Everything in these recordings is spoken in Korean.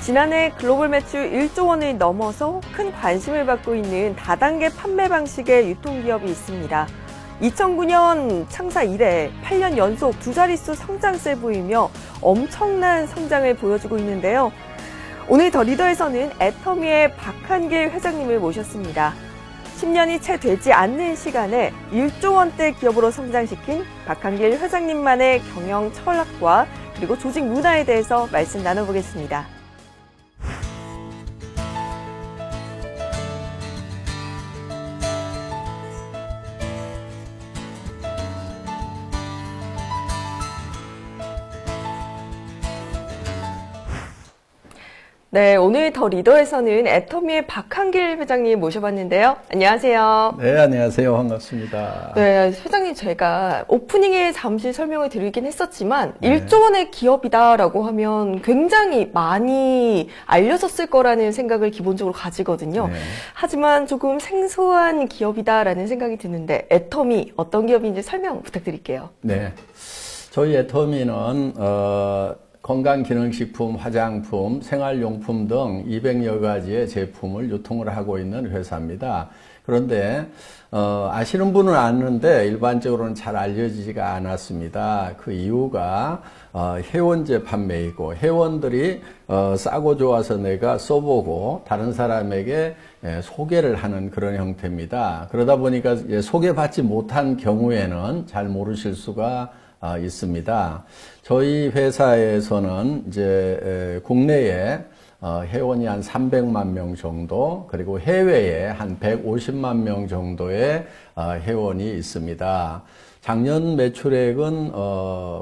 지난해 글로벌 매출 1조 원을 넘어서 큰 관심을 받고 있는 다단계 판매 방식의 유통기업이 있습니다. 2009년 창사 이래 8년 연속 두 자릿수 성장세를 보이며 엄청난 성장을 보여주고 있는데요. 오늘 더 리더에서는 애터미의 박한길 회장님을 모셨습니다. 10년이 채 되지 않는 시간에 1조 원대 기업으로 성장시킨 박한길 회장님만의 경영 철학과 그리고 조직 문화에 대해서 말씀 나눠보겠습니다. 네, 오늘 더 리더에서는 애터미의 박한길 회장님 모셔봤는데요. 안녕하세요. 네, 안녕하세요. 반갑습니다. 네, 회장님 제가 오프닝에 잠시 설명을 드리긴 했었지만 1조 원의 기업이다라고 하면 굉장히 많이 알려졌을 거라는 생각을 기본적으로 가지거든요. 네. 하지만 조금 생소한 기업이다라는 생각이 드는데 애터미 어떤 기업인지 설명 부탁드릴게요. 네, 저희 애터미는 건강기능식품, 화장품, 생활용품 등 200여 가지의 제품을 유통을 하고 있는 회사입니다. 그런데 아시는 분은 아는데 일반적으로는 잘 알려지지가 않았습니다. 그 이유가 회원제 판매이고 회원들이 싸고 좋아서 내가 써보고 다른 사람에게 소개를 하는 그런 형태입니다. 그러다 보니까 소개받지 못한 경우에는 잘 모르실 수가 있습니다. 저희 회사에서는 이제 국내에 회원이 한 300만 명 정도, 그리고 해외에 한 150만 명 정도의 회원이 있습니다. 작년 매출액은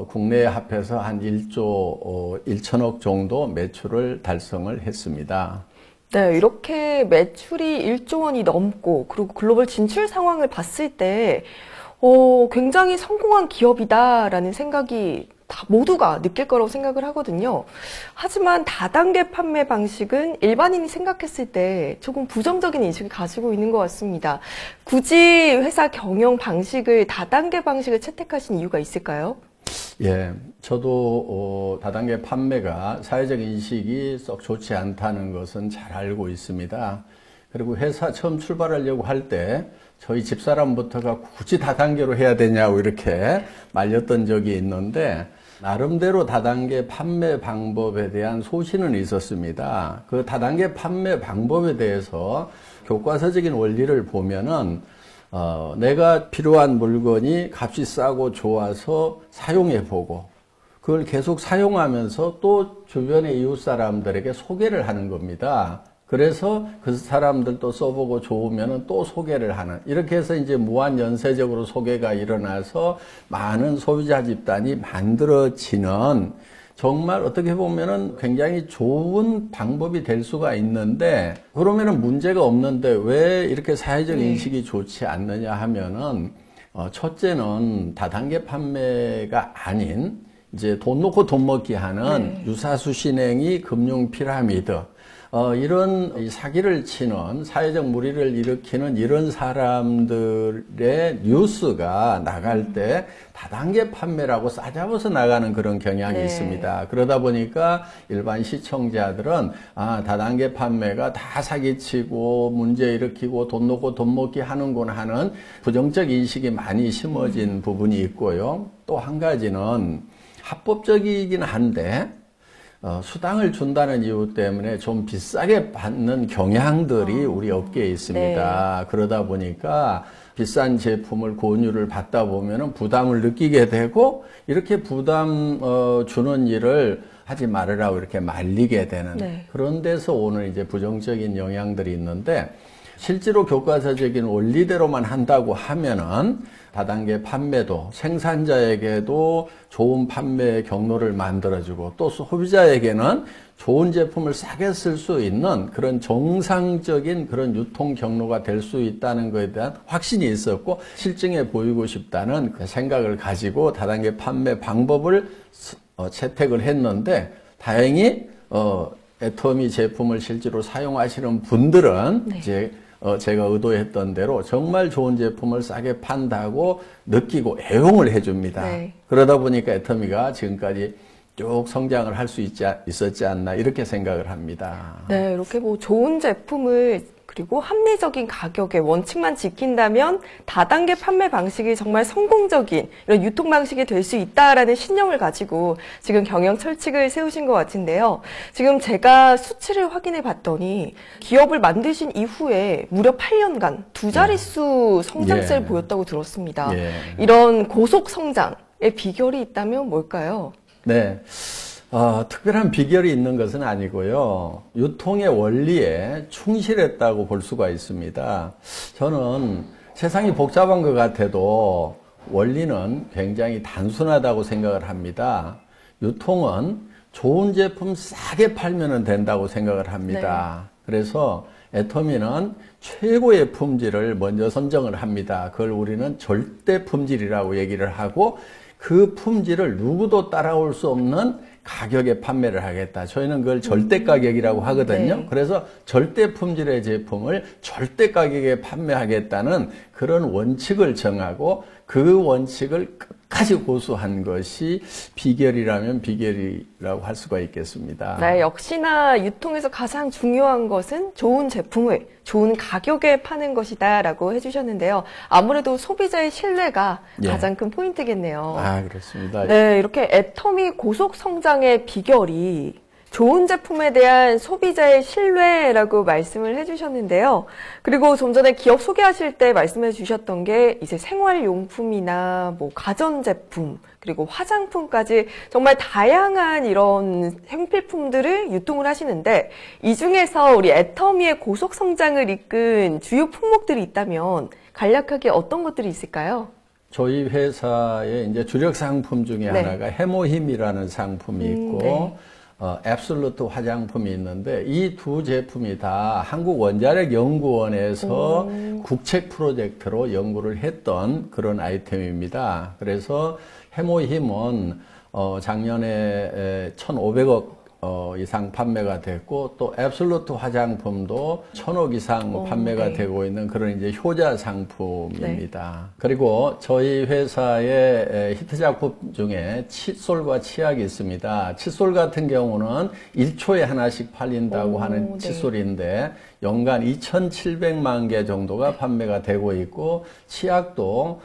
국내에 합해서 한 1조 1천억 정도 매출을 달성을 했습니다. 네, 이렇게 매출이 1조 원이 넘고 그리고 글로벌 진출 상황을 봤을 때 굉장히 성공한 기업이다라는 생각이 다 모두가 느낄 거라고 생각을 하거든요. 하지만 다단계 판매 방식은 일반인이 생각했을 때 조금 부정적인 인식을 가지고 있는 것 같습니다. 굳이 회사 경영 방식을 다단계 방식을 채택하신 이유가 있을까요? 예, 저도 다단계 판매가 사회적 인식이 썩 좋지 않다는 것은 잘 알고 있습니다. 그리고 회사 처음 출발하려고 할 때 저희 집사람부터가 굳이 다단계로 해야 되냐고 이렇게 말렸던 적이 있는데 나름대로 다단계 판매 방법에 대한 소신은 있었습니다. 그 다단계 판매 방법에 대해서 교과서적인 원리를 보면은 내가 필요한 물건이 값이 싸고 좋아서 사용해 보고 그걸 계속 사용하면서 또 주변의 이웃 사람들에게 소개를 하는 겁니다. 그래서 그 사람들도 써보고 좋으면 또 소개를 하는, 이렇게 해서 이제 무한 연쇄적으로 소개가 일어나서 많은 소비자 집단이 만들어지는 정말 어떻게 보면은 굉장히 좋은 방법이 될 수가 있는데, 그러면은 문제가 없는데 왜 이렇게 사회적 인식이 좋지 않느냐 하면은 첫째는 다단계 판매가 아닌 이제 돈 놓고 돈 먹기 하는 유사수 신행이 금융 피라미드, 이런 사기를 치는 사회적 무리를 일으키는 이런 사람들의 뉴스가 나갈 때 다단계 판매라고 싸잡아서 나가는 그런 경향이 있습니다. 그러다 보니까 일반 시청자들은 다단계 판매가 다 사기치고 문제 일으키고 돈 놓고 돈 먹기 하는구나 하는 부정적 인식이 많이 심어진 부분이 있고요. 또 한 가지는 합법적이긴 한데 수당을 준다는 이유 때문에 좀 비싸게 받는 경향들이 우리 업계에 있습니다. 네. 그러다 보니까 비싼 제품을 권유를 받다 보면은 부담을 느끼게 되고 이렇게 부담 주는 일을 하지 말으라고 이렇게 말리게 되는 그런 데서 오는 이제 부정적인 영향들이 있는데, 실제로 교과서적인 원리대로만 한다고 하면은 다단계 판매도 생산자에게도 좋은 판매 경로를 만들어주고 또 소비자에게는 좋은 제품을 싸게 쓸 수 있는 그런 정상적인 그런 유통 경로가 될 수 있다는 것에 대한 확신이 있었고 실증해 보이고 싶다는 그 생각을 가지고 다단계 판매 방법을 채택을 했는데, 다행히 애터미 제품을 실제로 사용하시는 분들은 이제 제가 의도했던 대로 정말 좋은 제품을 싸게 판다고 느끼고 애용을 해줍니다. 그러다 보니까 애터미가 지금까지 쭉 성장을 할 수 있었지 않나 이렇게 생각을 합니다. 네, 이렇게 뭐 좋은 제품을 그리고 합리적인 가격의 원칙만 지킨다면 다단계 판매 방식이 정말 성공적인 이런 유통 방식이 될 수 있다라는 신념을 가지고 지금 경영 철칙을 세우신 것 같은데요. 지금 제가 수치를 확인해 봤더니 기업을 만드신 이후에 무려 8년간 두 자릿수 성장세를 보였다고 들었습니다. 이런 고속 성장의 비결이 있다면 뭘까요? 네. 특별한 비결이 있는 것은 아니고요. 유통의 원리에 충실했다고 볼 수가 있습니다. 저는 세상이 복잡한 것 같아도 원리는 굉장히 단순하다고 생각을 합니다. 유통은 좋은 제품 싸게 팔면 된다고 생각을 합니다. 그래서 애터미는 최고의 품질을 먼저 선정을 합니다. 그걸 우리는 절대 품질이라고 얘기를 하고 그 품질을 누구도 따라올 수 없는 가격에 판매를 하겠다. 저희는 그걸 절대 가격이라고 하거든요. 그래서 절대 품질의 제품을 절대 가격에 판매하겠다는 그런 원칙을 정하고 그 원칙을 끝까지 고수한 것이 비결이라면 비결이라고 할 수가 있겠습니다. 네, 역시나 유통에서 가장 중요한 것은 좋은 제품을 좋은 가격에 파는 것이다라고 해주셨는데요. 아무래도 소비자의 신뢰가 가장 큰 포인트겠네요. 그렇습니다. 네, 이렇게 애터미 고속 성장의 비결이 좋은 제품에 대한 소비자의 신뢰라고 말씀을 해주셨는데요. 그리고 좀 전에 기업 소개하실 때 말씀해 주셨던 게 이제 생활용품이나 뭐 가전제품 그리고 화장품까지 정말 다양한 이런 생필품들을 유통을 하시는데 이 중에서 우리 애터미의 고속 성장을 이끈 주요 품목들이 있다면 간략하게 어떤 것들이 있을까요? 저희 회사의 이제 주력 상품 중에 하나가 해모힘이라는 상품이 있고 앱솔루트 화장품이 있는데 이 두 제품이 다 한국원자력연구원에서 국책 프로젝트로 연구를 했던 그런 아이템입니다. 그래서 해모힘은 작년에 1,500억 이상 판매가 됐고 또 앱솔루트 화장품도 1,000억 이상 판매가 되고 있는 그런 이제 효자 상품입니다. 그리고 저희 회사의 히트 작품 중에 칫솔과 치약이 있습니다. 칫솔 같은 경우는 1초에 하나씩 팔린다고 하는 칫솔인데 연간 2,700만 개 정도가 판매가 되고 있고 치약도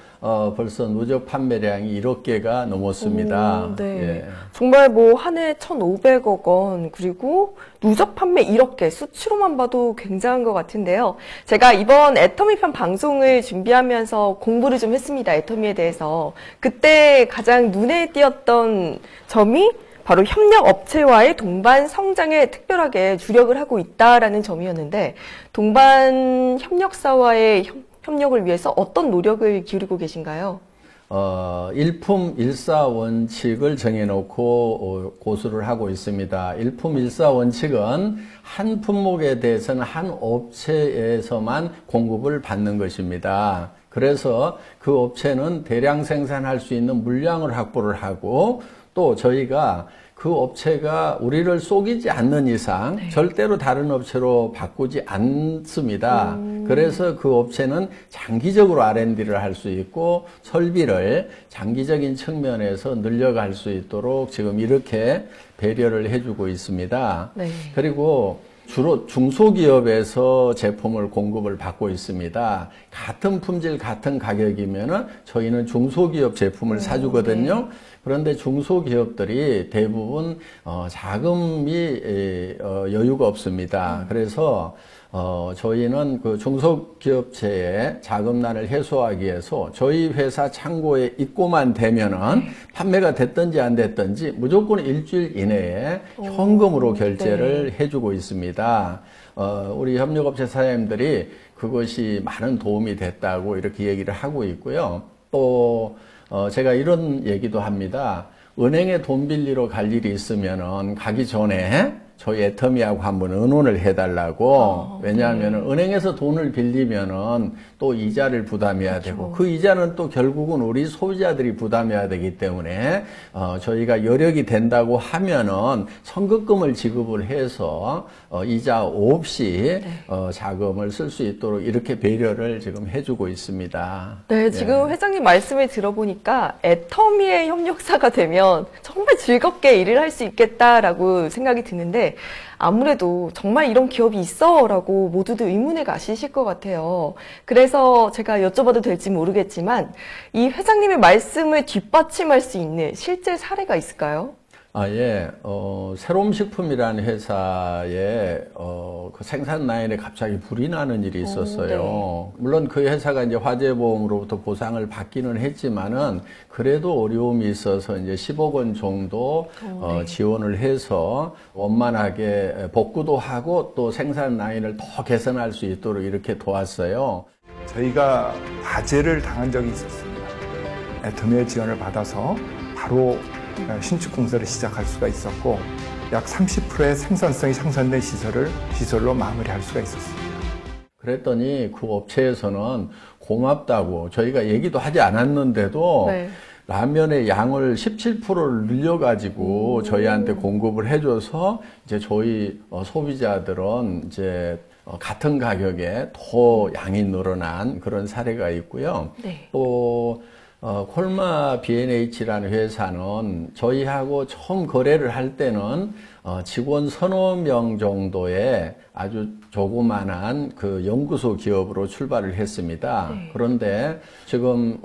벌써 누적 판매량이 1억 개가 넘었습니다. 정말 뭐 한 해 1,500억 원 그리고 누적 판매 1억 개 수치로만 봐도 굉장한 것 같은데요. 제가 이번 애터미편 방송을 준비하면서 공부를 좀 했습니다. 애터미에 대해서. 그때 가장 눈에 띄었던 점이 바로 협력업체와의 동반 성장에 특별하게 주력을 하고 있다라는 점이었는데 동반 협력사와의 협력을 위해서 어떤 노력을 기울이고 계신가요? 일품 일사 원칙을 정해놓고 고수를 하고 있습니다. 일품 일사 원칙은 한 품목에 대해서는 한 업체에서만 공급을 받는 것입니다. 그래서 그 업체는 대량 생산할 수 있는 물량을 확보를 하고 또 저희가 그 업체가 우리를 속이지 않는 이상 절대로 다른 업체로 바꾸지 않습니다. 그래서 그 업체는 장기적으로 R&D를 할 수 있고 설비를 장기적인 측면에서 늘려갈 수 있도록 지금 이렇게 배려를 해주고 있습니다. 그리고 주로 중소기업에서 제품을 공급을 받고 있습니다. 같은 품질, 같은 가격이면은 저희는 중소기업 제품을 사주거든요. 그런데 중소기업들이 대부분 자금이 여유가 없습니다. 그래서 저희는 그 중소기업체의 자금난을 해소하기 위해서 저희 회사 창고에 입고만 되면은 판매가 됐든지 안 됐든지 무조건 일주일 이내에 현금으로 결제를 해주고 있습니다. 우리 협력업체 사장님들이 그것이 많은 도움이 됐다고 이렇게 얘기를 하고 있고요. 또 제가 이런 얘기도 합니다. 은행에 돈 빌리러 갈 일이 있으면은 가기 전에 저희 애터미하고 한번 의논을 해달라고. 왜냐하면 은행에서 돈을 빌리면은 또 이자를 부담해야 되고 그 이자는 또 결국은 우리 소비자들이 부담해야 되기 때문에 저희가 여력이 된다고 하면은 선급금을 지급을 해서 이자 없이 자금을 쓸 수 있도록 이렇게 배려를 지금 해주고 있습니다. 네, 지금 회장님 말씀을 들어보니까 애터미의 협력사가 되면 정말 즐겁게 일을 할 수 있겠다라고 생각이 드는데 아무래도 정말 이런 기업이 있어라고 모두들 의문에 가시실 것 같아요. 그래서 제가 여쭤봐도 될지 모르겠지만 이 회장님의 말씀을 뒷받침할 수 있는 실제 사례가 있을까요? 예. 새롬식품이라는 회사에, 그 생산 라인에 갑자기 불이 나는 일이 있었어요. 네. 물론 그 회사가 이제 화재보험으로부터 보상을 받기는 했지만은, 그래도 어려움이 있어서 이제 10억 원 정도, 네. 지원을 해서 원만하게 복구도 하고 또 생산 라인을 더 개선할 수 있도록 이렇게 도왔어요. 저희가 화재를 당한 적이 있었습니다. 애터미의 지원을 받아서 바로 신축 공사를 시작할 수가 있었고 약 30%의 생산성이 향상된 시설로 마무리할 수가 있었습니다. 그랬더니 그 업체에서는 고맙다고 저희가 얘기도 하지 않았는데도 네. 라면의 양을 17%를 늘려가지고 저희한테 공급을 해줘서 이제 저희 소비자들은 이제 같은 가격에 더 양이 늘어난 그런 사례가 있고요. 네. 또 콜마 B&H라는 회사는 저희하고 처음 거래를 할 때는 직원 서너 명 정도의 아주 조그만한 그 연구소 기업으로 출발을 했습니다. 네. 그런데 지금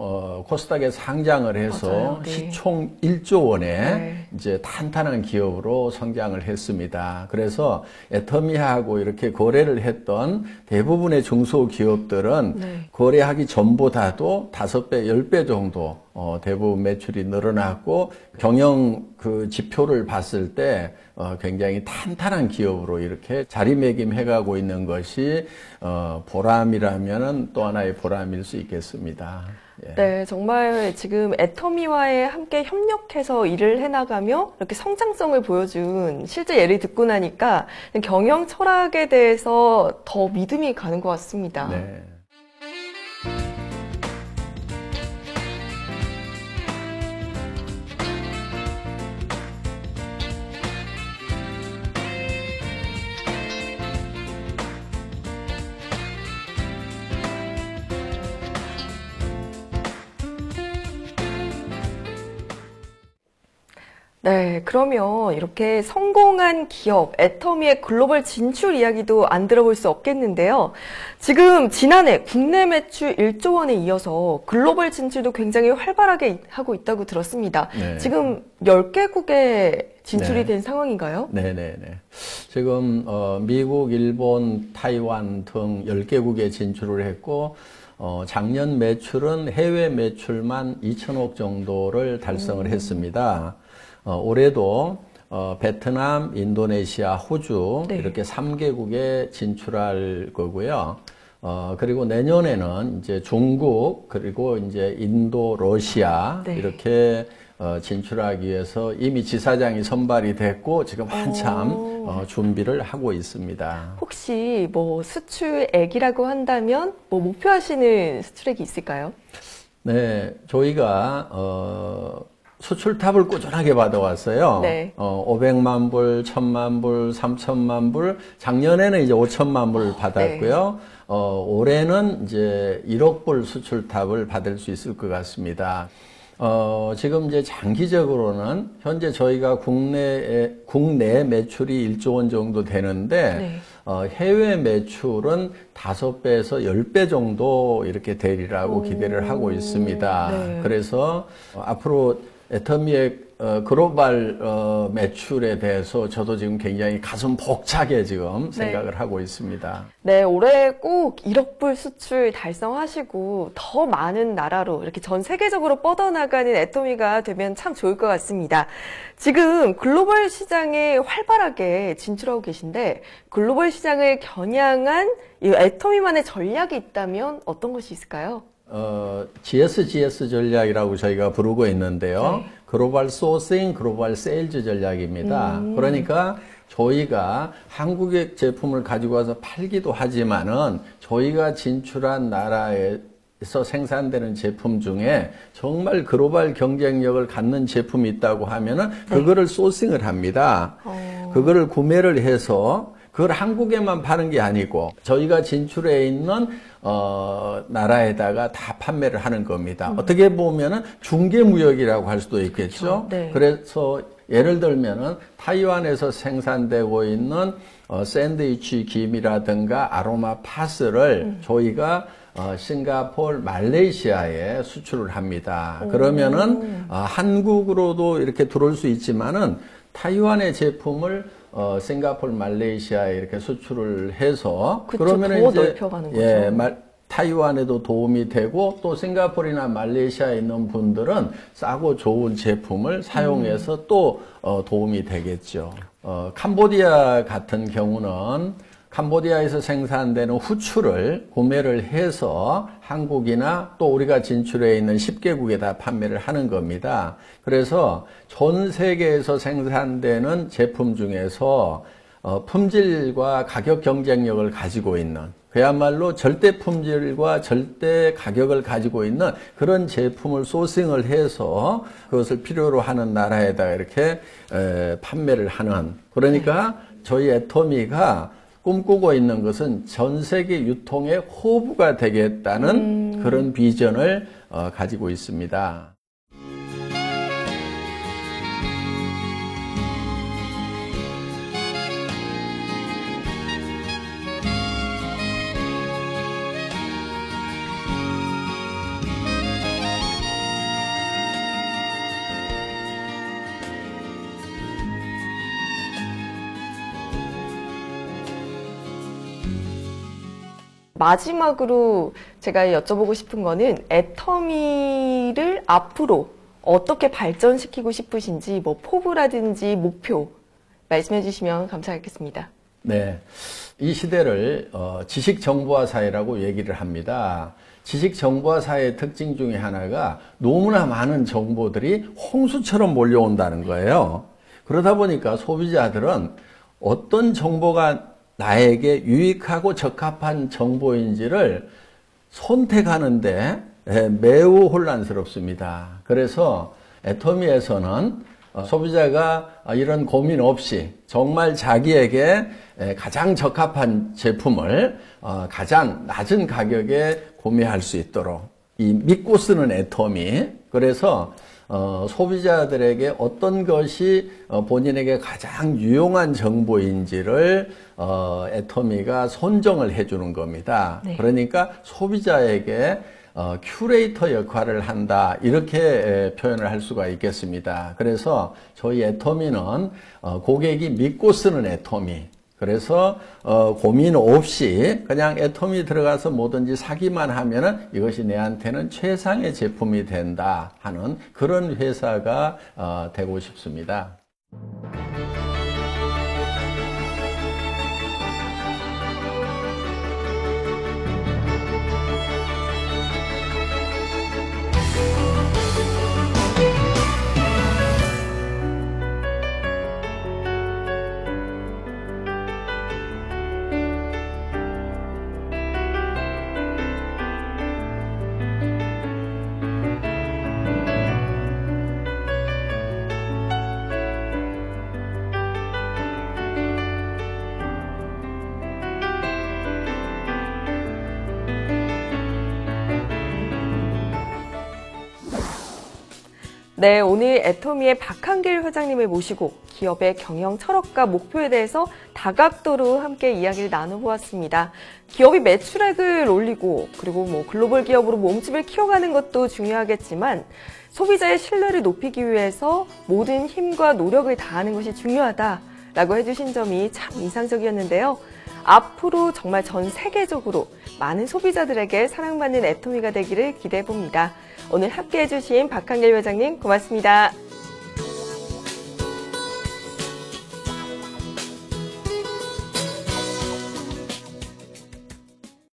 코스닥에 상장을 해서 맞아요. 네. 시총 1조 원의 네. 이제 탄탄한 기업으로 성장을 했습니다. 그래서 애터미하고 이렇게 거래를 했던 대부분의 중소기업들은 네. 거래하기 전보다도 5배, 10배 정도 대부분 매출이 늘어났고 경영 그 지표를 봤을 때 굉장히 탄탄한 기업으로 이렇게 자리매김해가고 있는 것이 보람이라면은 또 하나의 보람일 수 있겠습니다. 예. 네, 정말 지금 애터미와의 함께 협력해서 일을 해나가며 이렇게 성장성을 보여준 실제 예를 듣고 나니까 경영 철학에 대해서 더 믿음이 가는 것 같습니다. 네. 네, 그러면 이렇게 성공한 기업, 애터미의 글로벌 진출 이야기도 안 들어볼 수 없겠는데요. 지금 지난해 국내 매출 1조 원에 이어서 글로벌 진출도 굉장히 활발하게 하고 있다고 들었습니다. 네. 지금 10개국에 진출이 네. 된 상황인가요? 네네네. 지금 미국, 일본, 타이완 등 10개국에 진출을 했고 작년 매출은 해외 매출만 2천억 정도를 달성을 했습니다. 올해도 베트남, 인도네시아, 호주 네. 이렇게 3개국에 진출할 거고요. 그리고 내년에는 이제 중국 그리고 이제 인도, 러시아 네. 이렇게 진출하기 위해서 이미 지사장이 선발이 됐고 지금 한참 준비를 하고 있습니다. 혹시 뭐 수출액이라고 한다면 뭐 목표하시는 수출액이 있을까요? 네, 저희가 수출탑을 꾸준하게 받아왔어요. 네. 500만 불, 1000만 불, 3000만 불, 작년에는 이제 5천만 불 받았고요. 올해는 이제 1억 불 수출탑을 받을 수 있을 것 같습니다. 지금 이제 장기적으로는 현재 저희가 국내 매출이 1조 원 정도 되는데, 네. 해외 매출은 5배에서 10배 정도 이렇게 되리라고 기대를 하고 있습니다. 네. 그래서 앞으로 애터미의 글로벌 매출에 대해서 저도 지금 굉장히 가슴 벅차게 지금 생각을 하고 있습니다. 네, 올해 꼭 1억 불 수출 달성하시고 더 많은 나라로 이렇게 전 세계적으로 뻗어나가는 애터미가 되면 참 좋을 것 같습니다. 지금 글로벌 시장에 활발하게 진출하고 계신데 글로벌 시장을 겨냥한 이 애터미만의 전략이 있다면 어떤 것이 있을까요? GSGS 전략이라고 저희가 부르고 있는데요. 네. 글로벌 소싱, 글로벌 세일즈 전략입니다. 그러니까 저희가 한국의 제품을 가지고 와서 팔기도 하지만은 저희가 진출한 나라에서 생산되는 제품 중에 정말 글로벌 경쟁력을 갖는 제품이 있다고 하면은 그거를 소싱을 합니다. 그거를 구매를 해서 그걸 한국에만 파는 게 아니고 저희가 진출해 있는 나라에다가 다 판매를 하는 겁니다. 어떻게 보면은 중개무역이라고 할 수도 있겠죠. 네. 그래서 예를 들면은 타이완에서 생산되고 있는 샌드위치 김이라든가 아로마 파스를 저희가 싱가포르, 말레이시아에 수출을 합니다. 그러면은 한국으로도 이렇게 들어올 수 있지만은 타이완의 제품을 싱가포르, 말레이시아에 이렇게 수출을 해서 그쵸, 그러면은 더 이제 넓혀가는 거죠. 타이완에도 도움이 되고 또 싱가포르나 말레이시아에 있는 분들은 싸고 좋은 제품을 사용해서 또 도움이 되겠죠. 캄보디아 같은 경우는 캄보디아에서 생산되는 후추를 구매를 해서 한국이나 또 우리가 진출해 있는 10개국에다 판매를 하는 겁니다. 그래서 전 세계에서 생산되는 제품 중에서 품질과 가격 경쟁력을 가지고 있는 그야말로 절대 품질과 절대 가격을 가지고 있는 그런 제품을 소싱을 해서 그것을 필요로 하는 나라에다가 이렇게 판매를 하는 그러니까 저희 애터미가 꿈꾸고 있는 것은 전 세계 유통의 허브가 되겠다는 그런 비전을 가지고 있습니다. 마지막으로 제가 여쭤보고 싶은 거는 애터미를 앞으로 어떻게 발전시키고 싶으신지 뭐 포부라든지 목표 말씀해 주시면 감사하겠습니다. 네, 이 시대를 지식정보화 사회라고 얘기를 합니다. 지식정보화 사회의 특징 중에 하나가 너무나 많은 정보들이 홍수처럼 몰려온다는 거예요. 그러다 보니까 소비자들은 어떤 정보가 나에게 유익하고 적합한 정보인지를 선택하는데 매우 혼란스럽습니다. 그래서 애터미에서는 소비자가 이런 고민 없이 정말 자기에게 가장 적합한 제품을 가장 낮은 가격에 구매할 수 있도록 이 믿고 쓰는 애터미 그래서 소비자들에게 어떤 것이 본인에게 가장 유용한 정보인지를 애터미가 선정을 해주는 겁니다. 네. 그러니까 소비자에게 큐레이터 역할을 한다 이렇게 표현을 할 수가 있겠습니다. 그래서 저희 애터미는 고객이 믿고 쓰는 애터미 그래서 고민 없이 그냥 애터미 들어가서 뭐든지 사기만 하면은 이것이 내한테는 최상의 제품이 된다 하는 그런 회사가 되고 싶습니다. 네, 오늘 애터미의 박한길 회장님을 모시고 기업의 경영 철학과 목표에 대해서 다각도로 함께 이야기를 나눠보았습니다. 기업이 매출액을 올리고 그리고 뭐 글로벌 기업으로 몸집을 키워가는 것도 중요하겠지만 소비자의 신뢰를 높이기 위해서 모든 힘과 노력을 다하는 것이 중요하다라고 해주신 점이 참 인상적이었는데요. 앞으로 정말 전 세계적으로 많은 소비자들에게 사랑받는 애터미가 되기를 기대해봅니다. 오늘 함께해 주신 박한길 회장님 고맙습니다.